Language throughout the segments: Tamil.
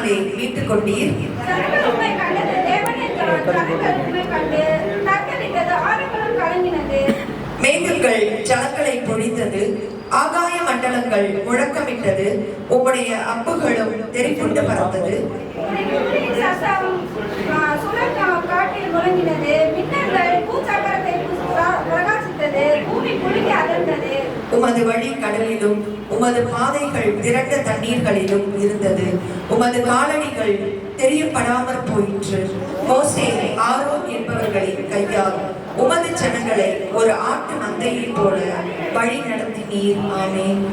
எதனாலே மீட்டுக் கொண்டீர்? மேகங்கள் ஜலங்களை பொழிந்தது, ஆகாய மண்டலங்கள் முழக்கமிட்டது, உம்முடைய அம்புகளும் தெரிப்புண்டு பறந்தது. உமது வழி கடலிலும் உமது பாதைகள் திரண்ட தண்ணீர்களிலும் இருந்தது. உமது காலடிகள் தெரியப்படாமற் போயிற்று. மோசே ஆரோன் என்பவர்களின் கையால் உமது ஜனங்களை ஒரு ஆட்டு மந்தையை போல வழி நடத்தினீர். ஆமென்.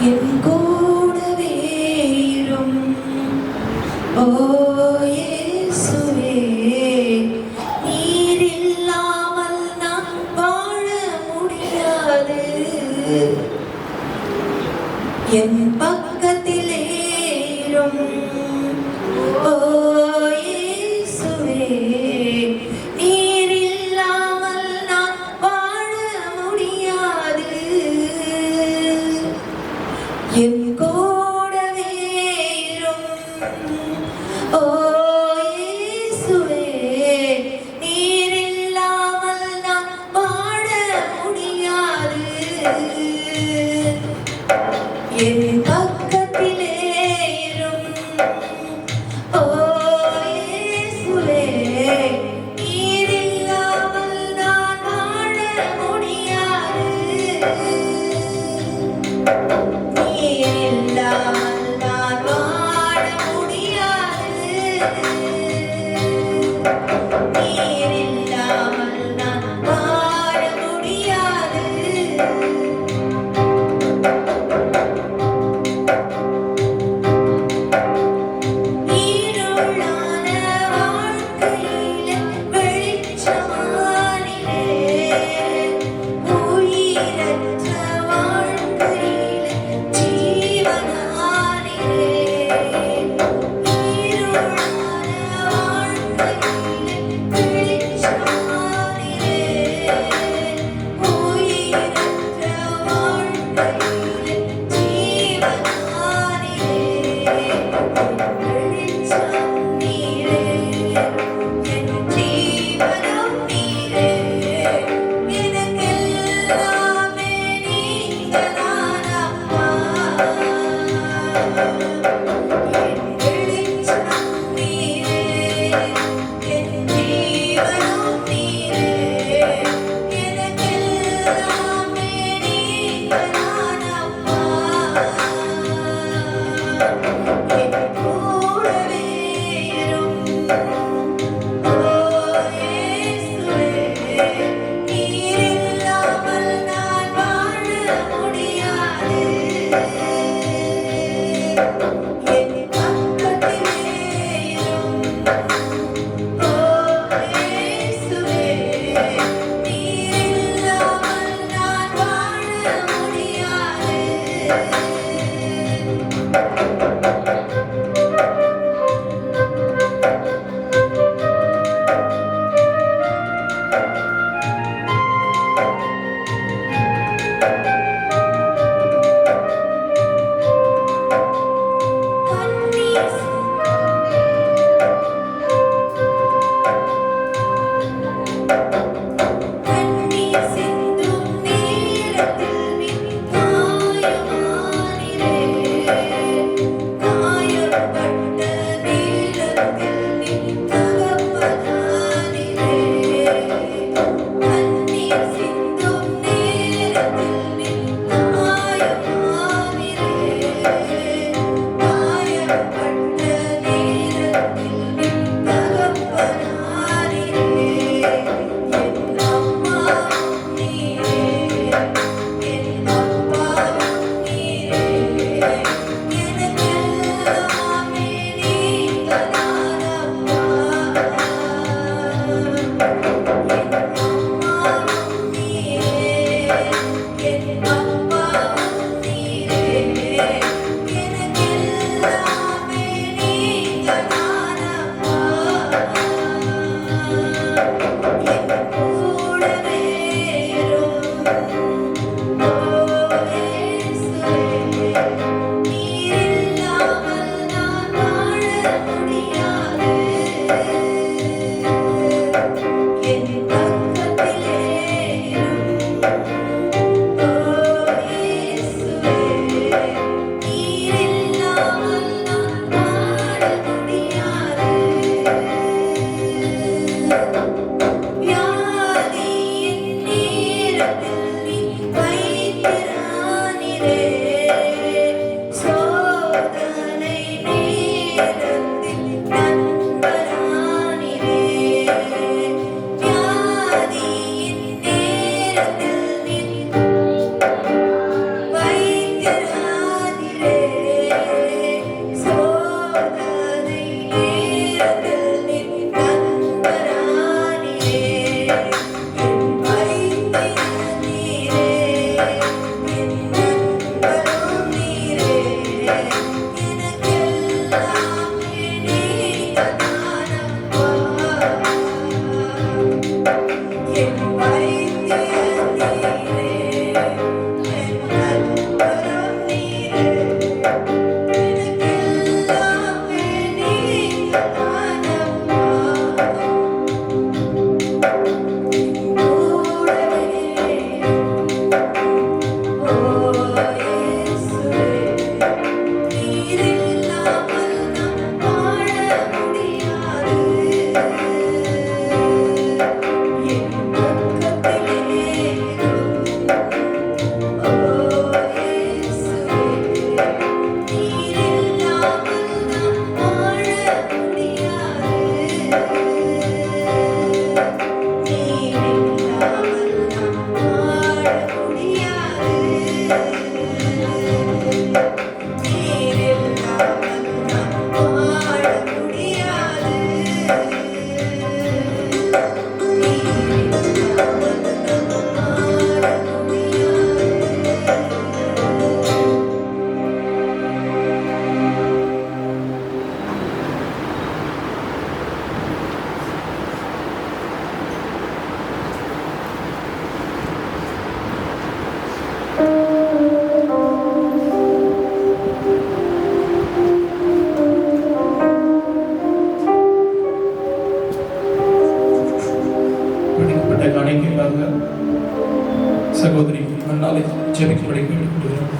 என் கூடவே இரும் ஓ இயேசுவே, நீர் இல்லாமல் நான் வாழ முடியாது. என் பக்கத்திலே இரும் ஓ இயேசுவே, நீர் இல்லாமல் நான் வாழ முடியாது. என் கூடவே இரும் ஓ இயேசுவே, நீர் இல்லாமல் நான் வாழ முடியாது. என் பக்கத்திலே இரும் ஓ இயேசுவே, நீர் இல்லாமல் நான் வாழ முடியாது. நீர் இல்லாமல் நான் வாழ முடியாது. நீர் இல்லாமல் நான் வாழ முடியாது. இருளான வாழ்க்கையிலே வெளிச்சமானிலே, உயிரற்ற வாழ்க்கையிலே ஜீவனானிலே. இருளான வாழ்க்கையிலே வெளிச்சமானிலே, உயிரற்ற வாழ்க்கையிலே ஜீவனானிலே. வெளிச்சம் நீரே, என் ஜீவனம் நீரே, எனக்கெல்லாமே நீங்கதான் அப்பா. என் வெளிச்சம் நீரே, என் ஜீவனம் நீரே, எனக்கெல்லாமே நீங்கதான் அப்பா. என் கூடவே இரும் ஓ இயேசுவே, நீர் இல்லாமல் நான் வாழ முடியாது. என் பக்கத்திலே இரும் ஓ இயேசுவே, நீர் இல்லாமல் நான் வாழ முடியாது. கண்ணீர் சிந்தும் நேரத்தில் ஜெபிக்கும்படி கேட்டுக்கொள்கிறோம்.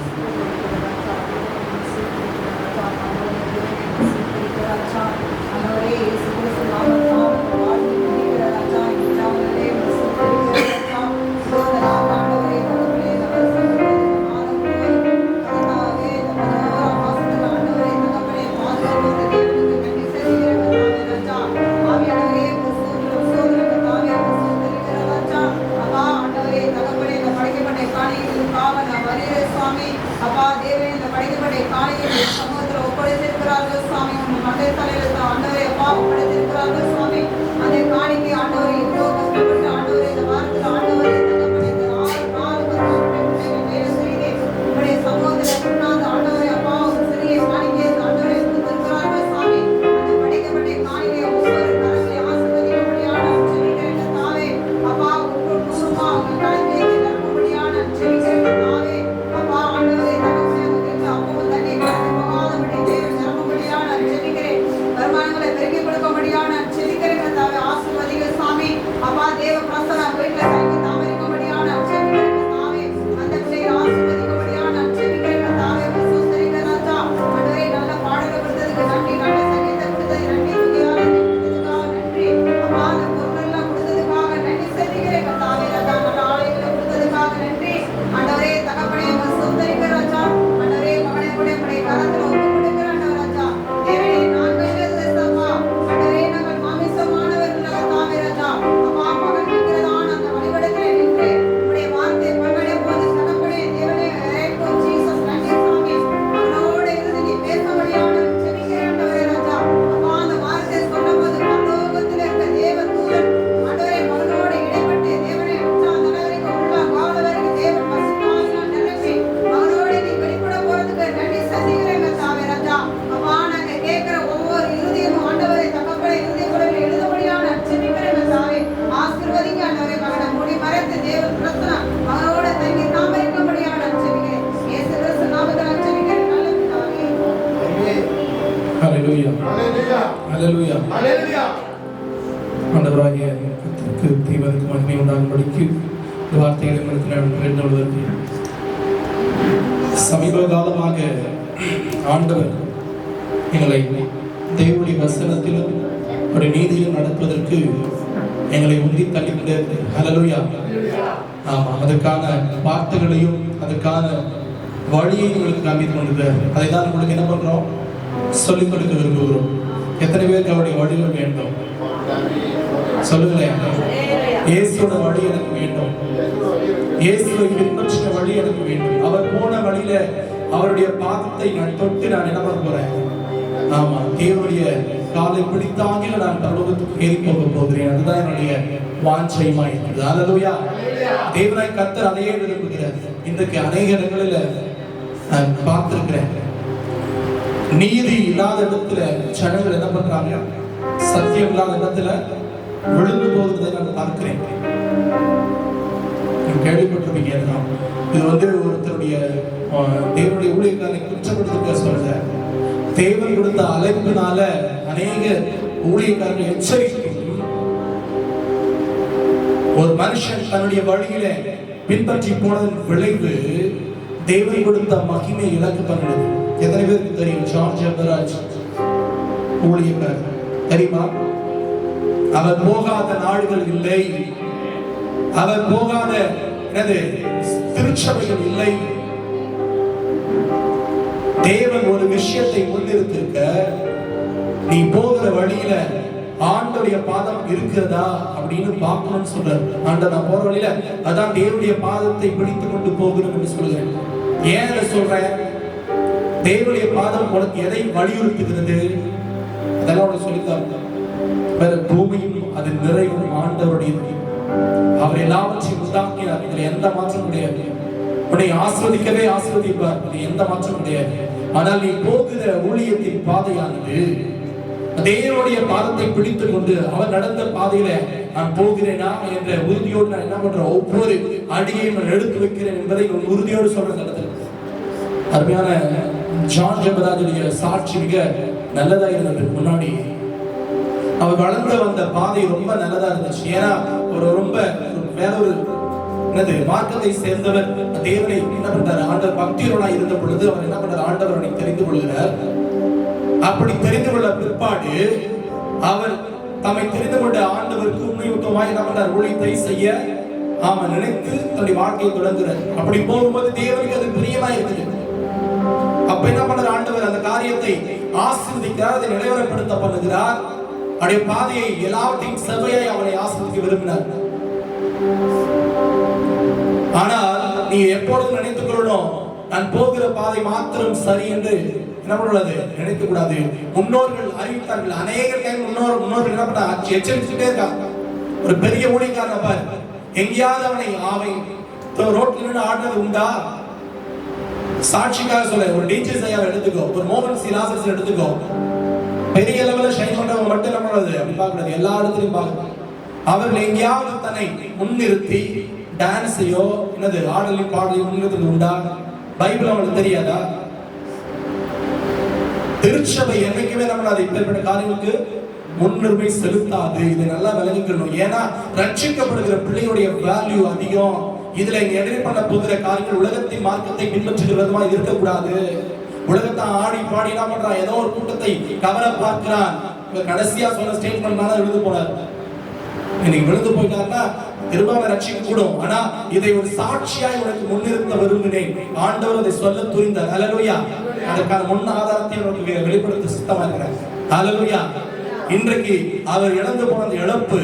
ஆண்டவராகிய கர்த்தருக்கு தீவனுக்கு மகிமை உண்டாகும்படிக்கு வார்த்தைகளை உங்களுக்கு நான் பகிர்ந்துள்ளதற்கு சமீப காலமாக ஆண்டவர் எங்களை தேவனுடைய வசனத்திலும் ஒரு நீதியிலும் நடப்பதற்கு எங்களை உந்தி தள்ளிவிட ஹல்லேலூயா. ஆமா, அதற்கான வார்த்தைகளையும் அதற்கான வழியை உங்களுக்கு காண்பித்து கொண்டிருக்கிறார். அதை தான் உங்களுக்கு என்ன பண்றோம், சொல்லிக் கொடுக்க விரும்புகிறோம். எத்தனை பேருக்கு அவருடைய வழிகள் வேண்டும் சொல்லுங்களேன். இயேசுவோட வழி எனக்கு வேண்டும், இயேசுவை பின்பற்றின வழி எனக்கு வேண்டும். அவர் போன வழியில அவருடைய பாதத்தை நான் தொட்டு நான் என்ன பண்ண போறேன், ஆமா, தேவனுடைய காலை பிடித்தாங்கில நான் பரலோகத்துக்கு ஏறி போக போகிறேன். அதுதான் என்னுடைய வாஞ்சையுமா இருக்கிறது. ஹல்லேலூயா. தேவனாய் கர்த்தர் அதையே விரும்புகிறார். இன்றைக்கு அநேக இடங்களில் நான் பார்த்திருக்கிறேன், நீதி இல்லாத இடத்துல ஜனங்கள் என்ன பண்றாங்க, சத்தியம் இல்லாத இடத்துல விழுந்து போவதை நான் பார்க்கிறேன். கேள்விப்பட்டிருப்பீங்க. இது ஒருத்தருடைய தேவனுடைய ஊழியர்களை குற்றப்படுத்த சொல்ற, தேவன் கொடுத்த அழைப்பினால அநேக ஊழியர்கள் எச்சரிக்கும். ஒரு மனுஷன் தன்னுடைய வழியில பின்பற்றி போனதன் விளைவு தேவன் கொடுத்த மகிமை இலக்கு பண்ணுறது. எத்தனை பேருக்கு தெரியும்? ஜார்ஜ் எபராஜ் ஊழியர் தெரியுமா? அவர் போகாத நாடுகள் இல்லை, அவர் போகாத திருச்சபைகள் இல்லை. தேவன் ஒரு விஷயத்தை முன்னிறுத்திருக்க, நீ போகிற வழியில ஆண்டவருடைய பாதம் இருக்கிறதா அப்படின்னு பார்க்கணும்னு சொல்றாரு. ஆண்ட நான் போற வழியில அதான் தேவனுடைய பாதத்தை பிடித்துக் கொண்டு போகணும் என்று சொல்லுகிறேன். ஏன் அதை சொல்றேன்? தேவனுடைய பாதம் உனக்கு எதை வலியுறுத்துகிறது அதெல்லாம் உனக்கு சொல்லித்தாங்க. வேற பூமியும் அதன் நிறைவும் ஆண்டவருடையது. அவர் எல்லாவற்றையும் உண்டாக்கினார். இதுல எந்த மாற்றம் கிடையாது. உன்னை ஆஸ்வதிக்கவே ஆஸ்வதிப்பார், இது எந்த மாற்றம் கிடையாது. ஆனால் நீ போகிற ஊழியத்தின் பாதையானது தேவனுடைய பாதத்தை பிடித்துக் கொண்டு அவர் நடந்த பாதையில நான் போகிறேனா என்ற உறுதியோடு நான் என்ன பண்றேன், ஒவ்வொரு அடியையும் நான் எடுத்து வைக்கிறேன் என்பதை உறுதியோடு சொல்றது. அருமையான ஜார்ஜ் எபராஜுடைய சாட்சி மிக நல்லதா இருந்தது. முன்னாடி அவர் வளர்ந்து வந்த பாதை ரொம்ப நல்லதா இருந்துச்சு. ஏன்னா ஒரு ரொம்ப வேற ஒரு மார்க்கத்தை சேர்ந்தவர் தேவனை என்ன பண்றாரு, ஆண்டவர் பக்தியோட இருந்த பொழுது அவர் என்ன பண்றாரு, ஆண்டவரை தெரிந்து கொள்கிறார். அப்படி தெரிந்து கொள்ள பிற்பாடு அவர் தம்மை தெரிந்து கொண்ட ஆண்டவருக்கு உண்மையுத்தமாய் என்ன பண்றார், ஊழியத்தை செய்ய நினைத்து தன்னுடைய வாழ்க்கையை தொடங்குறார். அப்படி போகும்போது தேவனுக்கு அது பிரியமா இருக்குது. அப்ப என்ன பண்றார், ஆண்டவர் அந்த காரியத்தை ஆசீர்வதிக்கிறார், அதை நிலைவரப்படுத்த பண்ணுகிறார். அவருடைய பாதையை எல்லாவற்றையும் செவ்வையாய் அவனை ஆசீர்வதிக்க விரும்பினார். ஆனால் நீ எப்பொழுதும் நினைத்துக் கொள்ளணும், நான் போகிற பாதை மாத்திரம் சரி என்று என்ன பண்ணுவது நினைக்க கூடாது. முன்னோர்கள் அறிவித்தார்கள், அநேக டைம் முன்னோர்கள் என்ன பண்ண எச்சரிச்சுட்டே இருக்காங்க. ஒரு பெரிய ஊழியக்காரன் பாரு, எங்கேயாவது அவனை ரோட்ல நின்று ஆடுறது உண்டா? சாட்சிக்காக சொல்ல, ஒரு டீச்சர்ஸ் ஐயா எடுத்துக்கோ, ஒரு மோகன் சிலாசஸ் எடுத்துக்கோ, பெரிய லெவல்ல ஷைன் பண்றவங்க மட்டும் என்ன பண்றது அப்படி பார்க்கறது, எல்லா இடத்துலையும் பார்க்கணும். அவர்கள் எங்கேயாவது தன்னை முன்னிறுத்தி டான்ஸையோ என்னது ஆடலையும் பாடலையும் முன்னிறுத்தது உண்டா? பைபிள் அவங்களுக்கு தெரியாதா? திருச்சபை என்னைக்குமே நம்ம அதை இப்பேற்பட்ட காரியங்களுக்கு முன்னுரிமை செலுத்தாது. இதை நல்லா விளங்கிக்கணும். ஏன்னா ரட்சிக்கப்படுகிற பிள்ளையுடைய வேல்யூ அதிகம். இதுல இங்க எதிரி பண்ண போகிற காரியங்கள் உலகத்தின் மார்க்கத்தை பின்பற்றுகிற விதமா இருக்கக்கூடாது. உலகத்தை ஆடி பாடி என்ன பண்றான், ஏதோ ஒரு கூட்டத்தை கவர பார்க்கிறான். கடைசியா சொன்ன ஸ்டேட்மெண்ட் தான் விழுந்து போனார். இன்னைக்கு விழுந்து போயிட்டாருன்னா திரும்ப ரட்சிக்க கூடும். ஆனா இதை ஒரு சாட்சியாய் உனக்கு முன்னிறுத்த விரும்பினேன். ஆண்டவர் அதை சொல்ல துரிந்தார். ஹல்லேலூயா. அதற்கான முன் ஆதாரத்தை உனக்கு வெளிப்படுத்த சித்தமா இருக்கிறார். ஹல்லேலூயா. இன்றைக்கு அவர் இழந்து போன அந்த இழப்பு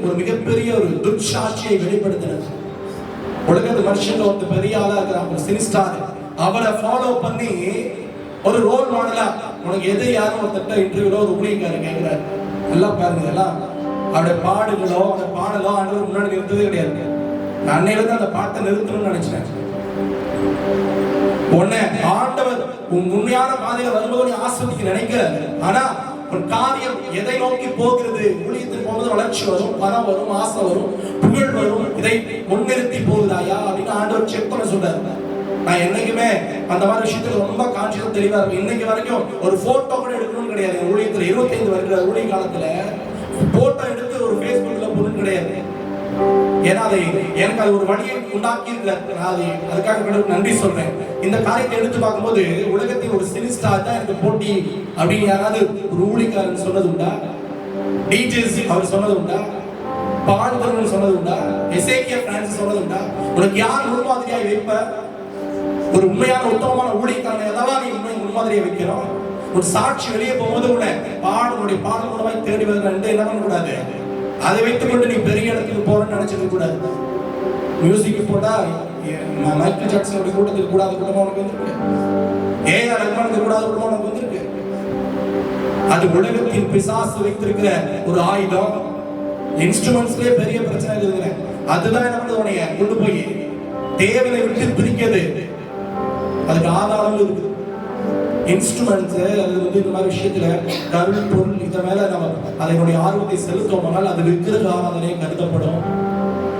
ஒரு மிகப்பெரிய ஒரு துர்சாட்சியை வெளிப்படுத்தினது. உலகத்து மனுஷன் ஒரு பெரிய ஆளா இருக்கிறான், ஒரு சினிஸ்டார். அவரை ஃபாலோ பண்ணி ஒரு ரோல் மாடலா உனக்கு எது யாரும் ஒரு தட்ட இன்டர்வியூல ஒரு ஊழியக்காரர் கேட்கிறார். எல்லாம் பாருங்க, எல்லாம் அவருடைய பாடுகளோ அந்த பாடலோ ஆண்டவர் முன்னாடி நிறுத்ததே கிடையாது. நான் அன்னையிலிருந்து அந்த பாட்டை நிறுத்தணும்னு நினைச்சேன். உன்னை ஆண்டவர் உன் உண்மையான பாதையில வரும்போது ஆசிரியருக்கு நினைக்கிறாரு. ஆனா ஒரு காரியம் எதை நோக்கி போகிறது, ஊழியத்தில் போகும்போது வளர்ச்சி வரும், பணம் வரும், ஆசை வரும், புகழ் வரும், இதை முன்னிறுத்தி போகுதாயா அப்படின்னு ஆண்டவர் செக் பண்ண சொல்றாரு. நான் என்னைக்குமே அந்த மாதிரி விஷயத்துல ரொம்ப கான்சியஸா தெளிவா இருக்கும். இன்னைக்கு வரைக்கும் ஒரு போட்டோ கூட எடுக்கணும்னு கிடையாது. ஊழியத்துல 25 வருகிற ஊழிய காலத்துல போட்டோ எடுத்து ஒரு ஃபேஸ்புக்ல போடணும் கிடையாது. ஏன்னா அதை எனக்கு அது ஒரு வழியை உண்டாக்கி இருக்கிறார். அதுக்காக கடவுளுக்கு நன்றி சொல்றேன். இந்த காரியத்தை எடுத்து பார்க்கும்போது உலகத்தில் ஒரு சினிஸ்டார் தான் எனக்கு போட்டி அப்படின்னு யாராவது ஒரு ஊழியக்காரன் சொன்னது உண்டா? டிஜேஸ் அவர் சொன்னது உண்டா? பாடுதல் சொன்னது உண்டா? எசேக்கியா பிரான்சிஸ் சொன்னது உண்டா? உனக்கு யார் முன்மாதிரியாய் வைப்ப? ஒரு உண்மையான உத்தமமான ஊழியக்காரன் எதாவது நீ உண்மை முன்மாதிரியை வைக்கிறோம். ஒரு சாட்சி வெளியே போகும்போது கூட பாடலுடைய பாடல் மூலமாய் தேடி வருகிற என்ன பண்ணக்கூடாது, அதை வைத்துக் கொண்டு நீ பெரிய இடத்துக்கு போறன்னு நினைச்சிக்க கூடாது. மியூசிக் போட்டா மைக்கேல் ஜாக்சன் கூட்டத்துக்கு கூடாத கூட்டமா உனக்கு வந்திருக்கு, ஏஆர் ரஹ்மானுக்கு கூடாத கூட்டமா உனக்கு வந்திருக்கு. அது உலகத்தின் பிசாசு வைத்திருக்கிற ஒரு ஆயுதம். இன்ஸ்ட்ருமெண்ட்ஸ்லயே பெரிய பிரச்சனை இருக்குதுங்க. அதுதான் என்ன பண்ணுது, உனைய கொண்டு போய் தேவனை விட்டு பிரிக்கிறது. அதுக்கு ஆதாரம் இருக்கு. இன்ஸ்ட்ருமெண்ட்ஸ் அது இந்த மாதிரி விஷயத்துல கருள் பொருள் இத மேல நம்ம அதனுடைய ஆர்வத்தை செலுத்தோம்னால் அது விக்கிரக ஆராதனை கருதப்படும்.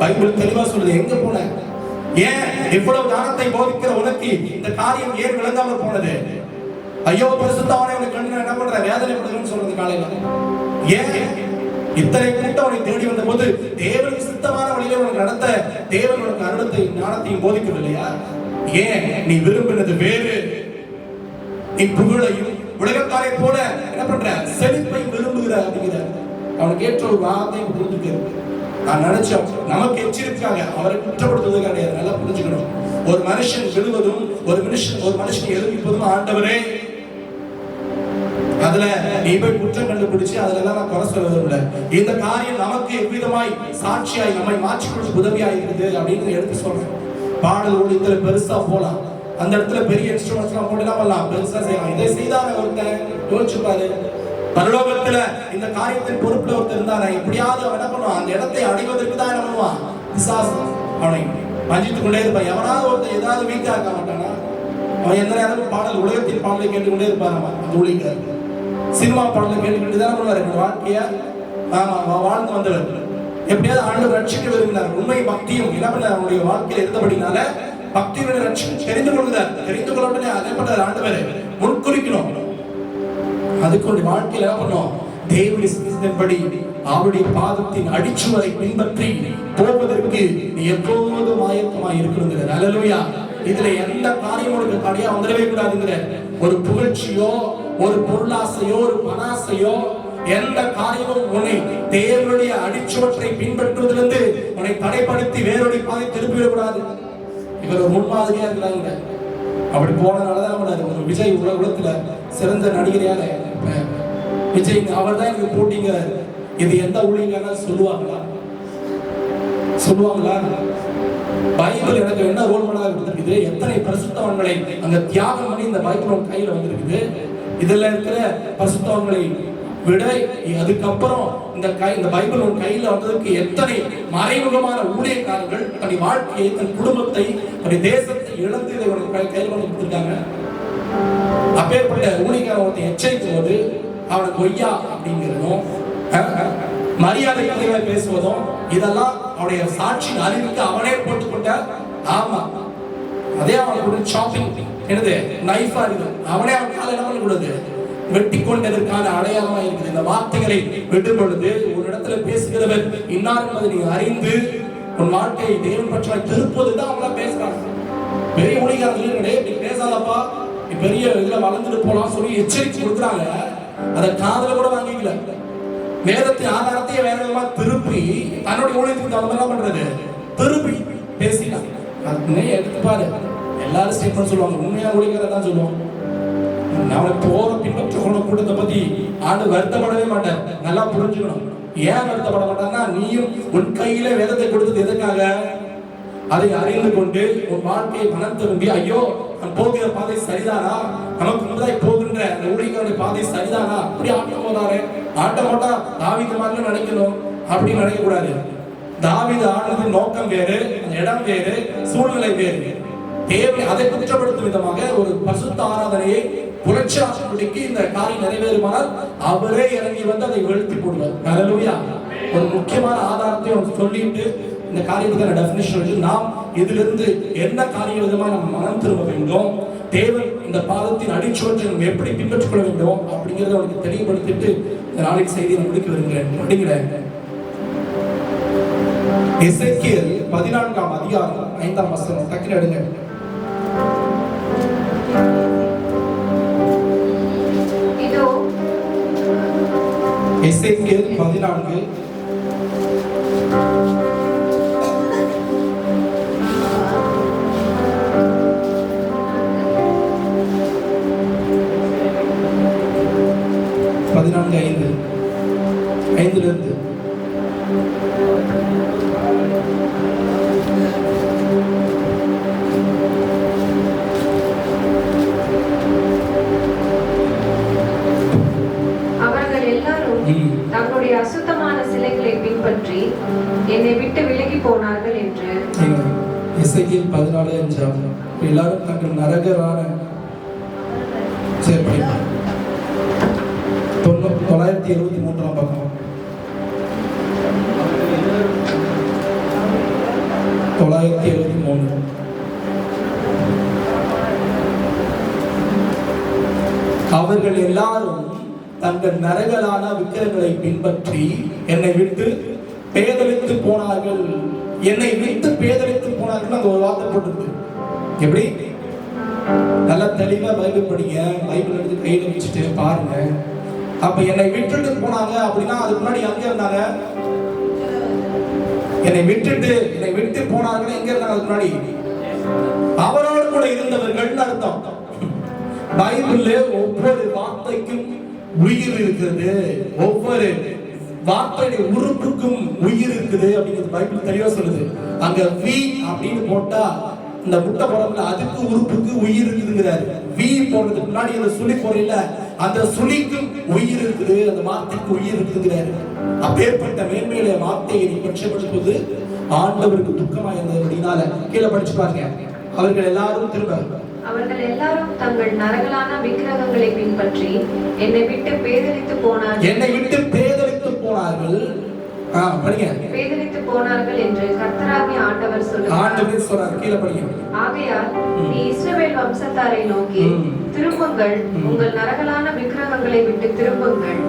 பைபிள் தெளிவா சொல்லுது. எங்க போன, ஏன் இவ்வளவு ஞானத்தை போதிக்கிற உனக்கு இந்த காரியம் ஏன் விளங்காம போனது? ஐயோ பரிசுத்தவானே உனக்கு கண்ணு என்ன பண்ற, வேதனைப்படுதுன்னு சொல்றது காலையில. ஏன் இத்தனை கூட்டம் உனக்கு தேடி வந்த போது தேவனுக்கு சித்தமான வழியில உனக்கு நடத்த தேவன் உனக்கு அருளத்தை ஞானத்தையும் போதிக்கவில்லையா? ஏன் நீ விரும்பினது வேறு. நீ புகழையும் உலகத்தாரை போல என்ன பண்ற, செழிப்பை விரும்புகிற அப்படிங்கிற அவனுக்கு ஏற்ற ஒரு வார்த்தை புரிஞ்சுக்க. நான் நினைச்சோம் நமக்கு எச்சரிக்காங்க, அவரை குற்றப்படுத்துவது கிடையாது. நல்லா புரிஞ்சுக்கணும். ஒரு மனுஷன் விழுவதும் ஒரு மனுஷன் எழுப்பிப்பதும் ஆண்டவரே. அதுல நீ போய் குற்றம் கண்டுபிடிச்சு அதுல எல்லாம் நான் குறை சொல்ல. இந்த காரியம் நமக்கு எவ்விதமாய் சாட்சியாய் நம்மை மாற்றிக்கொள்ள உதவியா இருக்குது அப்படின்னு எடுத்து சொல்றேன். பாடல் ஒளித்துல பெருசா போலாம், அந்த இடத்துல பெரிய இன்ஸ்ட்ருமெண்ட்ஸ் எல்லாம் போட்டு பண்ணலாம், பெருசா செய்யலாம். இதை செய்தான ஒருத்தன் யோசிச்சு பாரு. பரலோகத்துல இந்த காரியத்தின் பொறுப்புல ஒருத்தர் இருந்தானே, எப்படியாவது அவன் என்ன பண்ணுவான், அந்த இடத்தை அடைவதற்கு தான் என்ன பண்ணுவான், பிசாசு அவனை வஞ்சித்து கொண்டே இருப்பான். எவனாவது ஒருத்தர் ஏதாவது வீக்கா இருக்க மாட்டானா? அவன் எந்த நேரமும் பாடல் உலகத்தின் பாடலை கேட்டுக்கொண்டே இருப்பான். அந்த ஊழியர் சினிமா பாடலை கேட்டுக்கிட்டு தான் பண்ணுவார். வாழ்க்கைய வாழ்ந்து வந்தவர் எப்படியாவது ஆண்டு ரட்சிக்க விரும்பினார். உண்மை பக்தியும் என்ன பண்ண அவனுடைய வாழ்க்கையில் இருந்தபடினால பக்தியுடைய ரட்சிக்க தெரிந்து கொள்கிறார். தெரிந்து கொள்ள அதே பண்ணார் ஆண்டவர் முன்குறிக்கணும். அதுக்கு வாழ்க்கையில் என்ன பண்ணும், தேவனுடைய சித்தத்தின்படி அவருடைய பாதத்தின் அடிச்சுவரை பின்பற்றி போவதற்கு நீ எப்போதும் ஆயத்தமாய் இருக்கணுங்கிற. அல்லேலூயா. இதுல எந்த காரியம் உனக்கு தடையா வந்துடவே கூடாதுங்கிற. ஒரு புகழ்ச்சியோ, ஒரு பொருளாசையோ, ஒரு பணாசையோ, எந்த காரியமும் உன்னை தேவனுடைய அடிச்சுவற்றை பின்பற்றுவதிலிருந்து உன்னை தடைப்படுத்தி வேறொரு பாதை திருப்பிவிடக்கூடாது. இவர் ஒரு முன்மாதிரியா இருக்கிறாங்க. அப்படி போனதுனாலதான் நம்மள விஜய் உலகத்துல சிறந்த நடிகரையாக விஜய் அவர் தான் எனக்கு போட்டிங்க. இது எந்த ஊழியர்களா சொல்லுவாங்களா? பைபிள் எனக்கு என்ன ரோல் மாடலா கொடுத்திருக்குது? எத்தனை பரிசுத்தவான்களை அங்க தியாகம் பண்ணி இந்த பைபிள் கையில வந்திருக்குது. இதுல இருக்கிற பரிசுத்தவான்களை விட அதுக்கப்புறம் இந்த பைபிள் உன் கையில வந்ததுக்கு எத்தனை மறைமுகமான ஊழியக்காரர்கள் தன் வாழ்க்கையை, தன் குடும்பத்தை, தன் தேசத்தை இழந்து இதை கையில் கொண்டு கொடுத்திருக்காங்க. அப்பேற்பட்ட ஊழியக்காரன் ஒருத்தன் எச்சரிக்கும் போது அவனை கொய்யா அப்படிங்கிறதும், மரியாதை குறைவா பேசுவதும், இதெல்லாம் அவனுடைய சாட்சியின் அறிவுக்கு அவனே போட்டுக்கொண்ட. ஆமா, அதே அவனுக்கு ஷாப்பிங் என்னது நைஃபா இருக்குது. அவனே அவன் காலை என்ன பண்ணக்கூடாது, வெட்டி கொண்டதற்கான அடையாளமா இருக்குது. இந்த வார்த்தைகளை விடும் பொழுது ஒரு இடத்துல பேசுகிறவர் இன்னார் என்பதை நீங்க அறிந்து உன் வாழ்க்கையை தேவன் பற்றி திருப்பதுதான் அவங்கள பேசுறாங்க. பெரிய ஊழியர்களே இப்படி பேசாதப்பா, நீ பெரிய இதுல வளர்ந்துட்டு போலாம் சொல்லி எச்சரிக்கை கொடுக்குறாங்க. அதை காதுல கூட வாங்கிக்கல. வேதத்தின் ஆதாரத்தையே வேற விதமா திருப்பி தன்னுடைய ஊழியத்துக்கு தகுந்த என்ன பண்றது, திருப்பி பேசினாங்க. அது எடுத்து பாரு, எல்லாரும் ஸ்டேட்மெண்ட் சொல்லுவாங்க, உண்மையா ஊழியரை தான் சொல்லுவாங்க. அவனை போற பின்பற்ற கூட்டத்தை பத்தி ஆண்டு வருத்தப்படவே மாட்டேன். நல்லா புரிஞ்சுக்கணும். ஏன் வருத்தப்பட மாட்டான்னா, நீயும் உன் கையில வேதத்தை கொடுத்தது எதுக்காக? அதை அறிந்து கொண்டு உன் வாழ்க்கையை மனம் திரும்பி, ஐயோ நான் போகிற பாதை சரிதானா, நமக்கு முன்னதாய் போகின்ற அந்த ஊழியர்களுடைய பாதை சரிதானா, அப்படி ஆட்டம் போறாரு. ஆட்டம் போட்டா தாவீது மாதிரி நினைக்கணும், அப்படின்னு நினைக்க கூடாது. தாவீது ஆடுறது நோக்கம் வேறு, இடம் வேறு, சூழ்நிலை வேறு. தேவை அதை குற்றப்படுத்தும் விதமாக ஒரு பரிசுத்த ஆராதனையை புரட்சிக்கு இந்த காரியம் நிறைவேறுமானால் அவரே இறங்கி வந்து அதை வெளுத்தி போடுவார். ஹல்லேலூயா. ஒரு முக்கியமான ஆதாரத்தை சொல்லிட்டு இந்த காரியத்துக்கான டெஃபினிஷன் வந்து நாம் இதிலிருந்து என்ன காரிய விதமாக நம்ம மனம் திரும்ப வேண்டும், தேவன் இந்த பாதத்தின் அடிச்சுவற்றை நம்ம எப்படி பின்பற்றிக் கொள்ள வேண்டும் அப்படிங்கிறத அவனுக்கு தெளிவுபடுத்திட்டு இந்த நாளைக்கு செய்தியை முடிக்க வருகிறேன். எசேக்கியேல் 14ஆம் அதிகாரம் 5ஆம் வசனம் டக்குனு எடுங்க. எசேக்கியேல் 14 5 தங்களுடைய அசுத்தமான சிலைகளை பின்பற்றி என்னை விட்டு விலகி போனார்கள் என்று. எசேக்கியேல் 14:5 எல்லாரும் தங்கள் நரகரான 973ஆம் பக்கம் 973 அவர்கள் எல்லாரும் தங்கள் நரகலான விக்கிரங்களை பின்பற்றி என்னை விட்டு பேதலித்து போனார்கள். என்னை விட்டு பேதலித்து போனார்கள் அங்க ஒரு வார்த்தை போட்டிருக்கு. எப்படி? நல்லா தெளிவா பைபிள் படிங்க. பைபிள் எடுத்து கையில வச்சுட்டு பாருங்க. அப்ப என்னை விட்டுட்டு போனாங்க அப்படின்னா அதுக்கு முன்னாடி எங்க இருந்தாங்க? என்னை விட்டு போனார்கள் எங்க இருந்தாங்க? அதுக்கு முன்னாடி அவரோடு கூட இருந்தவர்கள் அர்த்தம். பைபிள்ல ஒவ்வொரு வார்த்தைக்கும் உயிர் இருக்கிறது, ஒவ்வொரு வார்த்தையுடைய உறுப்புக்கும் உயிர் இருக்குது அப்படிங்கிறது பைபிள் தெளிவா சொல்லுது. அங்க வி அப்படின்னு போட்டா இந்த முட்டை போறதுல அதுக்கு உறுப்புக்கு உயிர் இருக்குதுங்கிறாரு. வி போடுறதுக்கு முன்னாடி அந்த சுழி போறீல, அந்த சுழிக்கும் உயிர் இருக்குது, அந்த வார்த்தைக்கு உயிர் இருக்குங்கிறாரு. அப்பேற்பட்ட மேன்மையில வார்த்தையை நீ பட்சப்படுத்துவது ஆண்டவருக்கு துக்கமா இருந்தது அப்படின்னால கீழே படிச்சு பாருங்க. அவர்கள் எல்லாரும் தங்கள் நரகலான விக்கிரகங்களை பின்பற்றி என்னை விட்டு பேதலித்து போனார்கள். படிங்க. பேதலித்து போனார்கள் என்று கர்த்தராகிய ஆண்டவர் சொல்லுகிறார். ஆண்டவர் சொல்றார், கீழே படிங்க. ஆகையால் நீ இஸ்ரவேல் வம்சத்தாரை நோக்கி, திரும்புங்கள், உங்கள் நரகலான விக்கிரகங்களை விட்டு திரும்புங்கள்,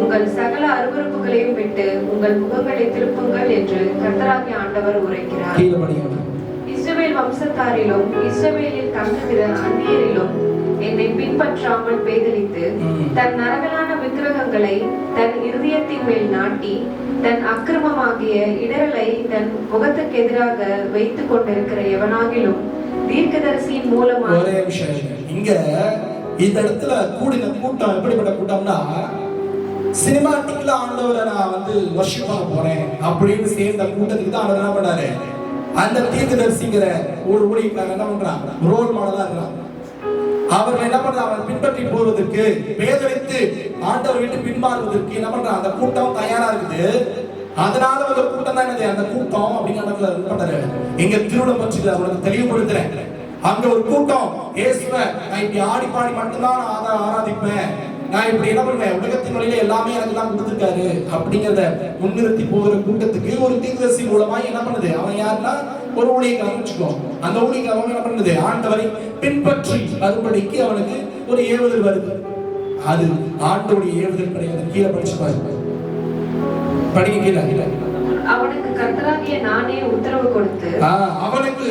உங்கள் சகல அருவருப்புகளையும் விட்டு உங்கள் முகங்களை திருப்புங்கள் என்று கர்த்தராகிய ஆண்டவர் உரைக்கிறார். கீழே படிங்க. இஸ்ரவேல் வம்சத்தாரிலும் இஸ்ரவேலில் தங்குகிற அந்நியரிலும் என்னை பின்பற்றாமல் பேதலித்து தன் நரகலான விக்கிரகங்களை தன் இருதயத்தின் மேல் நாட்டி தன் அக்கிரமமாகிய இடரலை தன் முகத்துக்கு எதிராக வைத்துக் கொண்டிருக்கிற எவனாகிலும் தீர்க்கதரிசியின் மூலமாக. ஒரே விஷயம் இங்க இந்த இடத்துல கூடின கூட்டம் எப்படிப்பட்ட கூட்டம்னா, சினிமாட்டிக்ல ஆண்டவரை நான் வர்ஷிப் பண்ண போறேன் அப்படின்னு சேர்ந்த கூட்டத்துக்கு தான் ஆண்டவர் என்ன பண்ணாரு, அந்த தீர்க்கதரிசிங்கிற ஒரு ஊழியக்காரன் என்ன பண்றான், ரோல் மாடலா இருக்கிறான். அவர்கள் என்ன பண்றாங்க, அவரை பின்பற்றி போவதற்கு, பேதலித்து ஆண்டவர் விட்டு பின்மாறுவதற்கு என்ன பண்றாங்க, அந்த கூட்டம் தயாரா இருக்குது. அதனால ஒரு கூட்டம் தான் என்னது, அந்த கூட்டம் அப்படிங்கிற எங்க திருவிழம் பற்றி அவனுக்கு தெளிவுபடுத்துறேன். அங்க ஒரு கூட்டம் இயேசுவை நான் இப்படி ஆடி பாடி மட்டும்தான் நான் ஆராதிப்பேன், நான் இப்படி என்ன பண்ணுவேன், உலகத்தின் வழியில எல்லாமே எனக்கு தான் கொடுத்துருக்காரு அப்படிங்கிறத முன்னிறுத்தி போகிற கூட்டத்துக்கு ஒரு தீர்க்கதரிசி மூலமா என்ன பண்ணுது, அவன் யாருன்னா ஒரு ஊழியக்காரன் வச்சுக்கோ. அந்த ஊழியக்காரன் என்ன பண்ணுது, ஆண்டவரை பின்பற்றி வரும்படிக்கு அவனுக்கு ஒரு ஏவுதல் வருது. அது ஆண்டவருடைய ஏவுதல் கிடையாது. கீழே படிச்சு பாருங்க, படிக்க கீழே. அவனுக்கு கர்த்தராகிய நானே உத்தரவு கொடுத்து, அவனுக்கு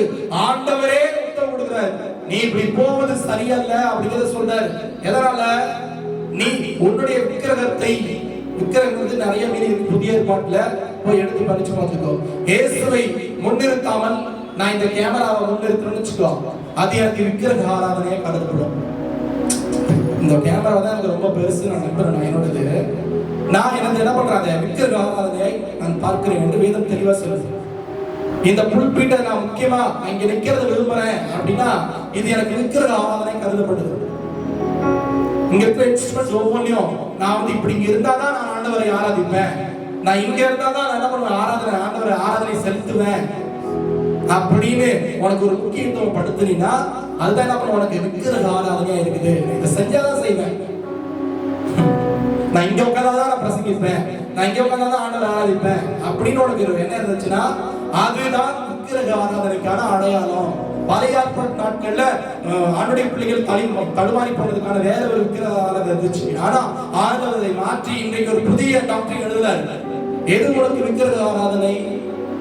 ஆண்டவரே உத்தரவு கொடுக்கிறார், நீ இப்படி போவது சரியல்ல அப்படிங்கறத சொல்றாரு. எதனால, நீ உன்னுடைய விக்கிரகத்தை, விக்கிரகம் நிறைய மீறி புதிய ஏற்பாட்டுல போய் எடுத்து படிச்சு பார்த்துக்கோ. இயேசுவை முன்னிறுத்தாமல் நான் இந்த கேமராவை முன்னிறுத்தணும்னு வச்சுக்கோ, அது எனக்கு விக்கிரக ஆராதனையை கருதப்படும். இந்த கேமரா தான் எனக்கு ரொம்ப பெருசு, நான் நம்புறேன் என்னோடது. நான் எனக்கு என்ன பண்றாங்க, விக்கிரக ஆராதனையை நான் பார்க்கிறேன் என்று வேதம் தெளிவா சொல்லுது. இந்த புல்பீட்டை நான் முக்கியமா இங்க நிக்கிறத விரும்புறேன் அப்படின்னா இது எனக்கு விக்கிரக ஆராதனை கருதப்படுது. இங்க இருக்கிற இன்ஸ்ட்ருமெண்ட்ஸ் ஒவ்வொன்றையும் நான் இப்படி இங்க இருந்தாதான் நான் ஆண்டவரை ஆராதிப்பேன், நான் இங்க இருந்தாதான் நான் என்ன பண்ணுவேன், ஆண்டவரை ஆராதனை செலுத்துவேன் அப்படின்னு உனக்கு ஒரு முக்கியத்துவம் படுத்துனீங்கன்னா அதுதான் என்ன பண்ண, உனக்கு விக்கிரக ஆராதனையா இருக்குது. இதை செஞ்சாதான் செய்வேன். நான் இங்க உட்கார்ந்தாதான் நான் பிரசங்கிப்பேன், நான் இங்க உட்கார்ந்தாதான் ஆண்டவரை ஆராதிப்பேன் அப்படின்னு உனக்கு என்ன இருந்துச்சுன்னா அதுதான் விக்கிரக ஆராதனைக்கான அடையாளம். பழைய ஏற்பாட்டு நாட்கள்ல ஆண்டுடைய பிள்ளைகள் தடுமாறி போனதுக்கான வேற ஒரு விக்கிரக ஆராதனை இருந்துச்சு. ஆனா ஆண்டவரை மாற்றி இன்றைக்கு ஒரு புதிய டாக்டர் எழுதுறாரு. எது உனக்கு விக்கிரக ஆராதனை,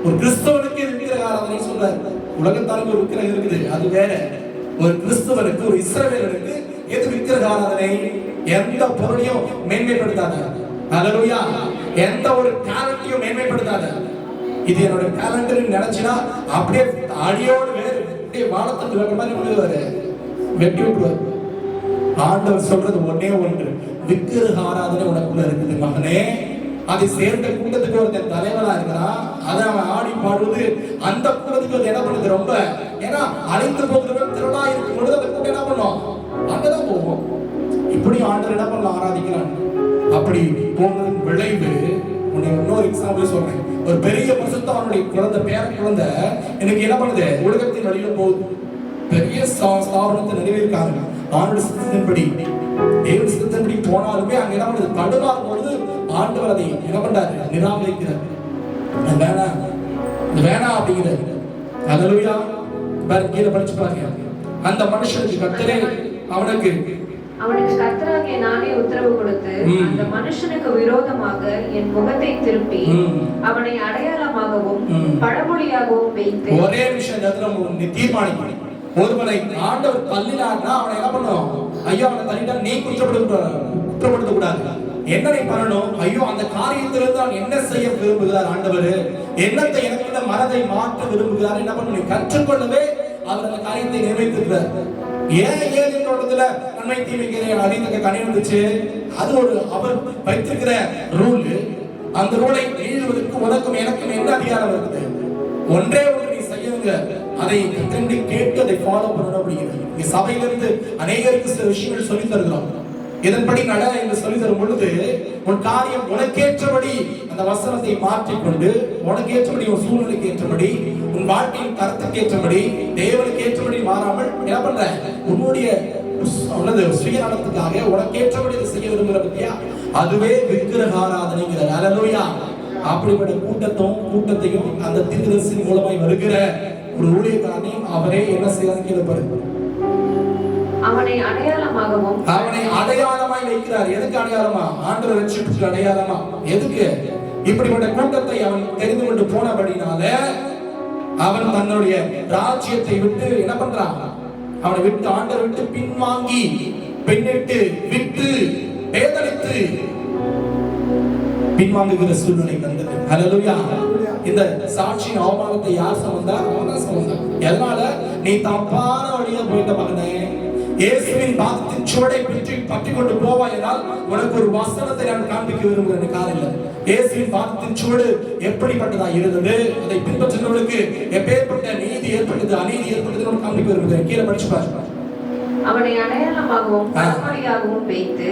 ஒரு கிறிஸ்தவனுக்கு விக்கிரக ஆராதனை சொல்றாரு. உலகத்தாருக்கு ஒரு விக்கிரகம் இருக்குது, அது வேற. ஒரு கிறிஸ்தவனுக்கு, ஒரு இஸ்ரவேலனுக்கு எது விக்கிரக ஆராதனை, எந்த பொருளையும் மேன்மைப்படுத்தாத, அல்லேலூயா, எந்த ஒரு டேலண்டையும் மேன்மைப்படுத்தாத. இது என்னோட டேலண்ட் நினைச்சினா அப்படியே அடியோடு வேறு வானத்துக்கு வேற மாதிரி விடுவாரு, வெட்டி விட்டுவார். ஆண்டவர் சொல்றது ஒன்னே ஒன்று, விக்கிரக ஆராதனை உனக்குள்ள இருக்குது மகனே. அதை சேர்ந்த கூட்டத்துக்கு ஒருத்தன் தலைவனா இருக்கிறான், அதை அவன் ஆடி பாடுவது அந்த கூட்டத்துக்கு என்ன பண்ணுது ரொம்ப, ஏன்னா அழைத்து போகிறவன் திரளா இருக்கும் பொழுது அந்த கூட்டம் என்ன பண்ணும், அங்கதான் போவோம். இப்படி ஆண்டவர் என்ன பண்ண ஆராதிக்கிறான். அப்படி போனதன் விளைவு, இன்னொரு எக்ஸாம்பிள் சொல்றேன். ஒரு பெரிய பரிசுத்தவானுடைய குழந்தை, பேர குழந்தை எனக்கு என்ன பண்ணுது, உலகத்தின் வழியில போகுது, பெரிய ஸ்தாபனத்தை நிறைவேற்காங்க. ஆண்டவர் சித்தத்தின்படி, தேவன் சித்தத்தின்படி போனாலுமே அங்க என்ன பண்ணுது, தடுமாறும் பொழுது ஆண்டவர் அதை என்ன பண்றாரு, நிராகரிக்கிறார். வேணாம், இது வேணாம் அப்படிங்கிறாரு. அல்லேலூயா. கீழே படிச்சு பாருங்க. அந்த மனுஷனுக்கு கர்த்தரே அவனுக்கு கர்த்தராகிய நானே உத்தரவு கொடுத்து அந்த மனுஷனுக்கு விரோதமாக என் முகத்தை திருப்பி அவனை அடையாளமாகவும் பழமொழியாகவும் வைத்து. ஒரே விஷயம் தீர்மானிக்கணும். ஒருவனை ஆண்டவர் தள்ளினார்னா அவனை என்ன பண்ணும், ஐயோ அவனை தள்ளிட்டா நீ குற்றப்படுத்த கூடாது. என்னை பண்ணணும், ஐயோ அந்த காரியத்திலிருந்து நான் என்ன செய்ய விரும்புகிறார் ஆண்டவர், என்னத்தை எனக்கு மனதை மாற்ற விரும்புகிறார், என்ன பண்ணணும், கற்றுக்கொள்ளவே அவர் அந்த காரியத்தை நிறைவேற்றுகிறார். ஏன் ஏதோட்டத்துல நன்மை தீமைகளை அறிந்த கனி வந்துச்சு, அது ஒரு அவர் வைத்திருக்கிற ரூல். அந்த ரூலை மீறுவதற்கு உனக்கும் எனக்கும் என்ன அதிகாரம் இருக்குது, ஒன்றே ஒன்று நீ செய்யுங்க, அதை கற்றபடி கேட்டு அதை ஃபாலோ பண்ணணும் அப்படிங்கிறது. இங்க சபையிலிருந்து அநேகருக்கு சில விஷயங்கள் சொல்லி தருகிறோம். இதன்படி நட என்று சொல்லி தரும் பொழுது உன் காரியம் உனக்கேற்றபடி அந்த வசனத்தை மாற்றிக்கொண்டு உனக்கேற்றபடி உன் சூழ்நிலைக்கு ஏற்றபடி உன் வாழ்க்கையின் தரத்துக்கு ஏற்றபடி தேவனுக்கு ஏற்றபடி மாறாமல் என்ன பண்ற, உன்னுடைய சுயநலத்துக்காக உனக்கேற்றபடி செய்ய விரும்புகிற பத்தியா, அதுவே விக்கிரக ஆராதனைங்கிறது. அல்லேலூயா. அப்படிப்பட்ட கூட்டத்தையும் அந்த தீர்க்கதரிசி மூலமாய் வருகிற ஒரு ஊழியக்காரனையும் அவரே என்ன செய்யறாரு கீழே பாருங்க. அவனை அடையாளமாய் வைக்கிறார். எதுக்கு அடையாளமா? ஆண்டவர் ரட்சிப்புக்கு அடையாளமா. எதுக்கு? இப்படிப்பட்ட கூட்டத்தை அவன் தெரிந்து கொண்டு போனபடினால அவன் தன்னுடைய ராஜ்யத்தை விட்டு என்ன பண்றான்? அவனை விட்டு ஆண்டவர் விட்டு பின்வாங்கி பெண்ணிட்டு விட்டு வேதனைத்து பின்வாங்குகிற சூழ்நிலை வந்தது. ஹல்லேலூயா. இந்த சாட்சியின் அவமானத்தை யார் சுமந்தா? அவன் தான் சுமந்தான். எதனால? நீ தப்பான வழியில போயிட்ட மகனே, இயேசுவின் பாதத்தின் சுவடை பற்றி கொண்டு போவாய் என்றால் உனக்கு ஒரு வசனத்தை நான் காண்பிக்க விரும்புகிறேன். காலையில் இயேசுவின் பாதத்தின் சுவடு எப்படிப்பட்டதா இருந்தது, அதை பின்பற்றினவர்களுக்கு எப்பேற்பட்ட நீதி ஏற்பட்டது அநீதி ஏற்பட்டது காண்பிக்க விரும்புகிறேன். கீழே படிச்சு பாருங்க. அவனை அடையாளமாகவும் பழமொழியாகவும் வைத்து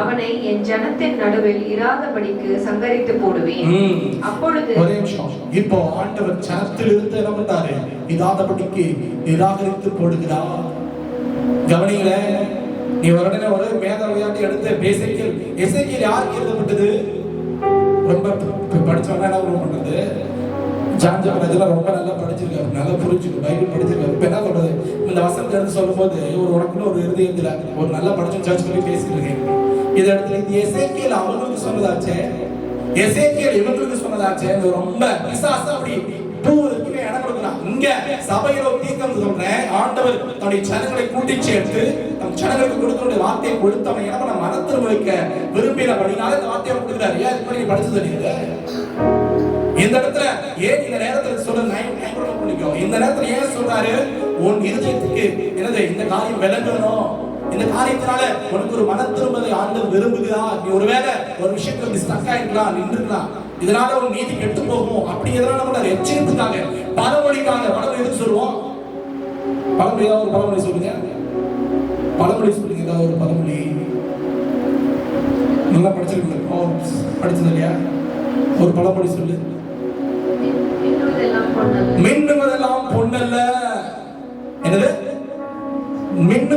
அவனை என் ஜனத்தின் நடுவில் இராதபடிக்கு சங்கரித்து போடுவேன். அப்பொழுது ஒரே நிமிஷம். இப்போ ஆண்டவர் ஜனத்தில் இருந்து என்ன பண்றாரு? இராதபடிக்கு நிராகரித்து போடுகிறார். கவனிங்கள, நீ உடனே ஒரு வேத விளையாட்டு எடுத்து எசேக்கியேல் யாருக்கு எழுதப்பட்டது? ரொம்ப படிச்சவங்க என்ன பண்றது? ஜான்ஜான் ரொம்ப நல்லா படிச்சிருக்காரு, நல்லா புரிஞ்சுக்கு பைபிள் படிச்சிருக்காரு. இப்ப என்ன சொல்றது? இந்த வசனத்தை எடுத்து சொல்லும் போது உனக்குள்ள ஒரு இருதயத்துல ஒரு நல்லா படிச்ச சர்ச் பண்ணி பேசிட்டு இருக்கேன். இந்த இடத்துல இது எசேக்கியேல் அவங்களுக்கு சொன்னதாச்சே, எசேக்கியேல் இவங்களுக்கு சொன்னதாச்சே. ரொம்ப பிசாசு அப்படி பூவுக்கு இடம் கொடுக்குறான். இங்க சபையில தீர்க்கம் சொல்றேன். ஆண்டவர் தன்னுடைய ஜனங்களை கூட்டி சேர்த்து நம் ஜனங்களுக்கு கொடுத்த வார்த்தையை கொடுத்து அவன் என்ன பண்ண மனத்திரும்ப வைக்க விரும்பினபடினால இந்த வார்த்தையை கொடுக்குறாரு. ஏன் இப்படி நீ படிச்சது நீங்க இந்த இடத்துல ஏன் இந்த நேரத்துல சொல்ல பண்ணிக்கோ? இந்த நேரத்துல ஏன் சொல்றாரு? உன் இருதயத்துக்கு என்னது இந்த காரியம் விளங்கணும், இந்த காரியத்தினால உனக்கு ஒரு மன திரும்பதை ஆண்டவர் விரும்புகிறார். நீ ஒருவேளை ஒரு விஷயத்துல ஸ்டக் ஆயிருக்கலாம், நின்றுக்கலாம், இதனால ஒரு நீதி கெட்டு போகும் அப்படி எதனால நம்ம எச்சரிப்புக்காக பழமொழிக்காக பழமொழி எதுக்கு சொல்லுவோம்? பழமொழி ஏதாவது ஒரு பழமொழி சொல்லுங்க. பழமொழி சொல்லுங்க. ஏதாவது ஒரு பழமொழி நல்லா படிச்சிருக்கீங்க, படிச்சது இல்லையா? ஒரு பழமொழி சொல்லு.